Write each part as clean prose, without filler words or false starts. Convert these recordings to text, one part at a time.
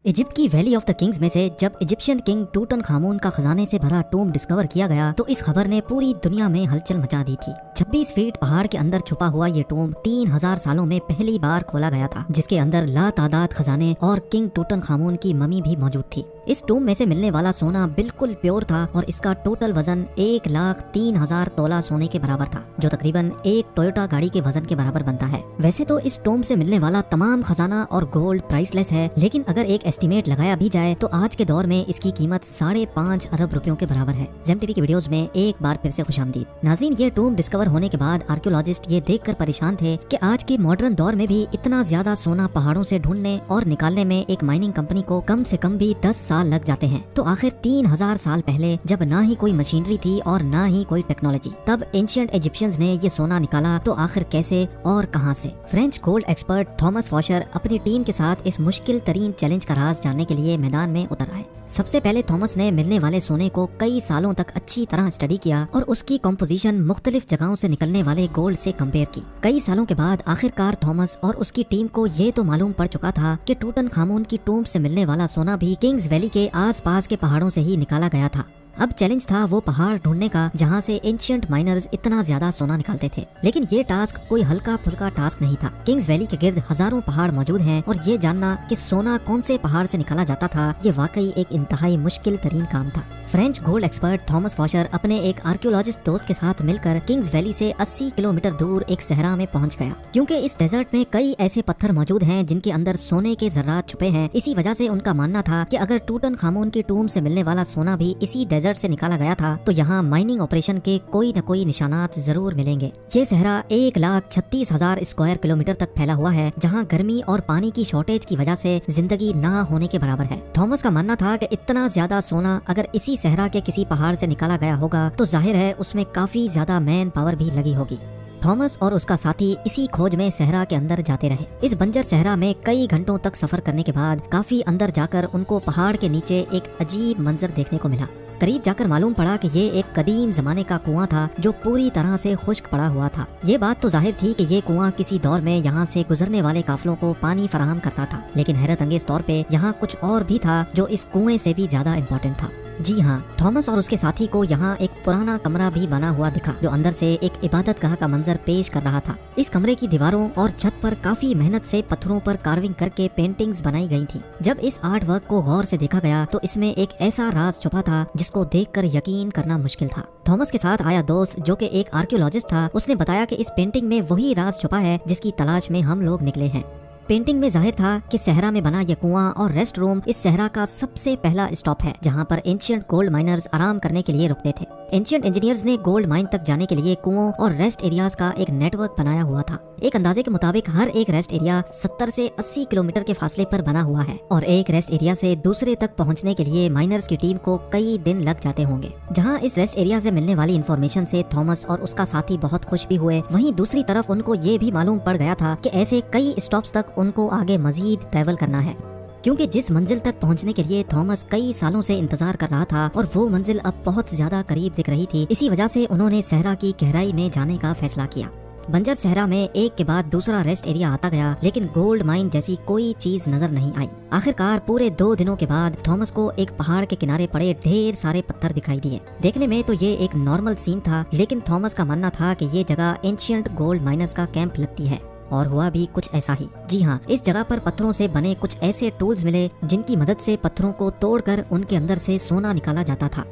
Egypt की valley of the Kings में से जब इजिप्शियन किंग टूटनखामुन का खजाने से भरा टूम डिस्कवर किया गया तो इस खबर ने पूरी दुनिया में हलचल मचा दी थी। 26 फीट पहाड़ के अंदर छुपा हुआ ये टूम 3000 सालों में पहली बार खोला गया था, जिसके अंदर लातादाद खजाने और किंग टूटनखामुन की ममी भी मौजूद थी। इस टूम में से मिलने वाला सोना बिल्कुल प्योर था और इसका टोटल वजन 1,03,000 तोला सोने के बराबर था, जो तकरीबन एक टोयोटा गाड़ी के वजन के बराबर बनता है। वैसे तो इस टूम से मिलने वाला तमाम खजाना और गोल्ड प्राइसलेस है, लेकिन अगर एक एस्टीमेट लगाया भी जाए तो आज के दौर में इसकी कीमत 5.5 अरब रुपयों के बराबर है। जेम टीवी की वीडियोस में एक बार फिर से खुशामदीद। नाज़रीन, ये टूम डिस्कवर होने के बाद आर्कियोलॉजिस्ट ये देखकर परेशान थे कि आज के मॉडर्न दौर में भी इतना ज्यादा सोना पहाड़ों से ढूंढने और निकालने में एक माइनिंग कंपनी को कम से कम भी 10 साल लग जाते हैं। तो आखिर 3000 साल पहले, जब ना ही कोई मशीनरी थी और ना ही कोई टेक्नोलॉजी, तब एंशिएंट इजिप्शियंस ने ये सोना निकाला तो आखिर कैसे और कहां से? फ्रेंच गोल्ड एक्सपर्ट थॉमस फॉशर अपनी टीम के साथ इस मुश्किल तरीन चैलेंज का राज जानने के लिए मैदान में उतर आए। सबसे पहले थॉमस ने मिलने वाले सोने को कई सालों तक अच्छी तरह स्टडी किया और उसकी कॉम्पोजिशन मुख्तलिफ जगहों से निकलने वाले गोल्ड से कंपेयर की। कई सालों के बाद आखिरकार थॉमस और उसकी टीम को ये तो मालूम पड़ चुका था कि टूटनखामुन की टूम से मिलने वाला सोना भी किंग्स वैली के आसपास के पहाड़ों से ही निकाला गया था। अब चैलेंज था वो पहाड़ ढूंढने का जहां से एंशिएंट माइनर्स इतना ज्यादा सोना निकालते थे। लेकिन ये टास्क कोई हल्का फुल्का टास्क नहीं था। किंग्स वैली के गिर्द हजारों पहाड़ मौजूद हैं और ये जानना कि सोना कौन से पहाड़ से निकाला जाता था, ये वाकई एक इंतहाई मुश्किल तरीन काम था। फ्रेंच गोल्ड एक्सपर्ट थॉमस फॉशर अपने एक आर्कियोलॉजिस्ट दोस्त के साथ मिलकर किंग्स वैली से 80 किलोमीटर दूर एक सहरा में पहुंच गया। क्योंकि इस डेजर्ट में कई ऐसे पत्थर मौजूद हैं जिनके अंदर सोने के जर्रात छुपे हैं। इसी वजह से उनका मानना था कि अगर टूटनखामुन की टूम से मिलने वाला सोना भी इसी डेजर्ट से निकाला गया था तो यहाँ माइनिंग ऑपरेशन के कोई न कोई निशानात जरूर मिलेंगे। ये सहरा 1,36,000 स्क्वायर किलोमीटर तक फैला हुआ है, जहाँ गर्मी और पानी की शॉर्टेज की वजह से जिंदगी ना होने के बराबर है। थॉमस का मानना था कि इतना ज्यादा सोना अगर इसी सहरा के किसी पहाड़ से निकाला गया होगा तो जाहिर है उसमें काफी ज्यादा मैन पावर भी लगी होगी। थॉमस और उसका साथी इसी खोज में सहरा के अंदर जाते रहे। इस बंजर सहरा में कई घंटों तक सफर करने के बाद काफी अंदर जाकर उनको पहाड़ के नीचे एक अजीब मंजर देखने को मिला। करीब जाकर मालूम पड़ा कि ये एक कदीम जमाने का कुआं था जो पूरी तरह से खुश्क पड़ा हुआ था। ये बात तो जाहिर थी कि ये कुआं किसी दौर में यहाँ से गुजरने वाले काफिलों को पानी फराहम करता था, लेकिन हैरत अंगेज तौर पे यहाँ कुछ और भी था जो इस कुएं से भी ज्यादा इम्पोर्टेंट था। जी हाँ, थॉमस और उसके साथी को यहाँ एक पुराना कमरा भी बना हुआ दिखा जो अंदर से एक इबादतगाह का मंजर पेश कर रहा था। इस कमरे की दीवारों और छत पर काफी मेहनत से पत्थरों पर कार्विंग करके पेंटिंग्स बनाई गई थी। जब इस आर्ट वर्क को गौर से देखा गया तो इसमें एक ऐसा राज छुपा था जिसको देखकर यकीन करना मुश्किल था। थॉमस के साथ आया दोस्त जो कि एक आर्कियोलॉजिस्ट था, उसने बताया कि इस पेंटिंग में वही राज छुपा है जिसकी तलाश में हम लोग निकले हैं। पेंटिंग में जाहिर था कि सहरा में बना यह कुआं और रेस्ट रूम इस सहरा का सबसे पहला स्टॉप है, जहां पर एंशिएंट गोल्ड माइनर्स आराम करने के लिए रुकते थे। एंशिएंट इंजीनियर्स ने गोल्ड माइन तक जाने के लिए कुओं और रेस्ट एरियाज का एक नेटवर्क बनाया हुआ था। एक अंदाजे के मुताबिक हर एक रेस्ट एरिया 70 से 80 किलोमीटर के फासले पर बना हुआ है और एक रेस्ट एरिया से दूसरे तक पहुंचने के लिए माइनर्स की टीम को कई दिन लग जाते होंगे। जहां इस रेस्ट एरिया से मिलने वाली इंफॉर्मेशन से थॉमस और उसका साथी बहुत खुश भी हुए, वहीं दूसरी तरफ उनको ये भी मालूम पड़ गया था कि ऐसे कई स्टॉप्स तक उनको आगे मजीद ट्रैवल करना है, क्योंकि जिस मंजिल तक पहुंचने के लिए थॉमस कई सालों से इंतजार कर रहा था और वो मंजिल अब बहुत ज्यादा करीब दिख रही थी। इसी वजह से उन्होंने सहरा की गहराई में जाने का फैसला किया। बंजर सहरा में एक के बाद दूसरा रेस्ट एरिया आता गया, लेकिन गोल्ड माइन जैसी कोई चीज नजर नहीं आई। आखिरकार पूरे 2 दिनों के बाद थॉमस को एक पहाड़ के किनारे पड़े ढेर सारे पत्थर दिखाई दिए। देखने में तो ये एक नॉर्मल सीन था, लेकिन थॉमस का मानना था कि ये जगह एंशिएंट गोल्ड माइनर्स का कैंप लगती है। और हुआ भी कुछ ऐसा ही। जी हाँ, इस जगह पर पत्थरों से बने कुछ ऐसे टूल्स मिले जिनकी मदद से पत्थरों को तोड़कर उनके अंदर से सोना निकाला जाता था।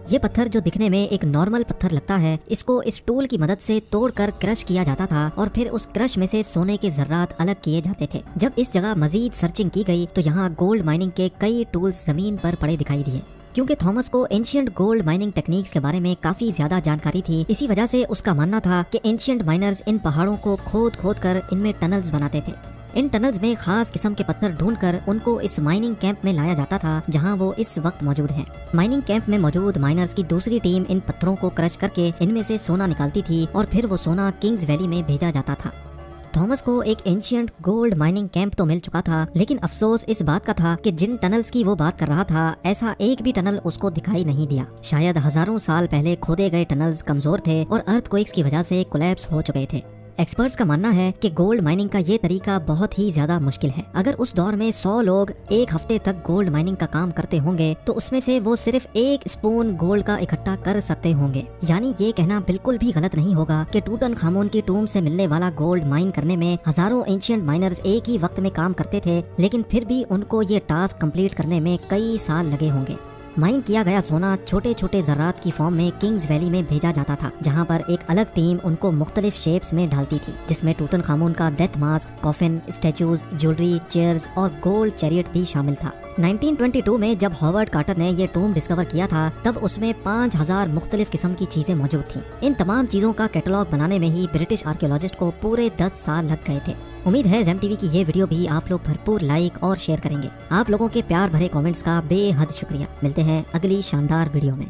ये पत्थर जो दिखने में एक नॉर्मल पत्थर लगता है, इसको इस टूल की मदद से तोड़कर क्रश किया जाता था और फिर उस क्रश में से सोने के जर्रात अलग किए जाते थे। जब इस जगह मजीद सर्चिंग की गई तो यहाँ गोल्ड माइनिंग के कई टूल्स जमीन पर पड़े दिखाई दिए। क्योंकि थॉमस को एंशिएंट गोल्ड माइनिंग टेक्निक्स के बारे में काफी ज्यादा जानकारी थी, इसी वजह से उसका मानना था कि एंशिएंट माइनर्स इन पहाड़ों को खोद खोद कर इनमें टनल्स बनाते थे। इन टनल्स में खास किस्म के पत्थर ढूंढकर उनको इस माइनिंग कैंप में लाया जाता था जहां वो इस वक्त मौजूद हैं। माइनिंग कैंप में मौजूद माइनर्स की दूसरी टीम इन पत्थरों को क्रश करके इनमें से सोना निकालती थी और फिर वो सोना किंग्स वैली में भेजा जाता था। थॉमस को एक एंशिएंट गोल्ड माइनिंग कैंप तो मिल चुका था, लेकिन अफसोस इस बात का था कि जिन टनल्स की वो बात कर रहा था, ऐसा एक भी टनल उसको दिखाई नहीं दिया। शायद हजारों साल पहले खोदे गए टनल्स कमजोर थे और अर्थक्वेक्स की वजह से कोलैप्स हो चुके थे। एक्सपर्ट्स का मानना है कि गोल्ड माइनिंग का ये तरीका बहुत ही ज्यादा मुश्किल है। अगर उस दौर में 100 लोग एक हफ्ते तक गोल्ड माइनिंग का काम करते होंगे तो उसमें से वो सिर्फ 1 स्पून गोल्ड का इकट्ठा कर सकते होंगे। यानी ये कहना बिल्कुल भी गलत नहीं होगा कि टूटनखामुन की टूम से मिलने वाला गोल्ड माइन करने में हजारों एंशिएंट माइनर्स एक ही वक्त में काम करते थे, लेकिन फिर भी उनको ये टास्क कंप्लीट करने में कई साल लगे होंगे। माइन किया गया सोना छोटे छोटे जरात की फॉर्म में किंग्स वैली में भेजा जाता था, जहां पर एक अलग टीम उनको मुख्तलिफ शेप्स में ढालती थी, जिसमें टूटनखामुन का death mask, coffin, statues, jewellery, chairs और गोल्ड चैरियट भी शामिल था। 1922 में जब हॉवर्ड कार्टर ने ये टूम डिस्कवर किया था तब उसमें 5000 मुख्तलिफ किस्म की चीजें मौजूद थीं। इन तमाम चीजों का कैटलॉग बनाने में ही ब्रिटिश आर्कियोलॉजिस्ट को पूरे 10 साल लग गए थे। उम्मीद है जेम टीवी की ये वीडियो भी आप लोग भरपूर लाइक और शेयर करेंगे। आप लोगों के प्यार भरे कमेंट्स का बेहद शुक्रिया। मिलते हैं अगली शानदार वीडियो में।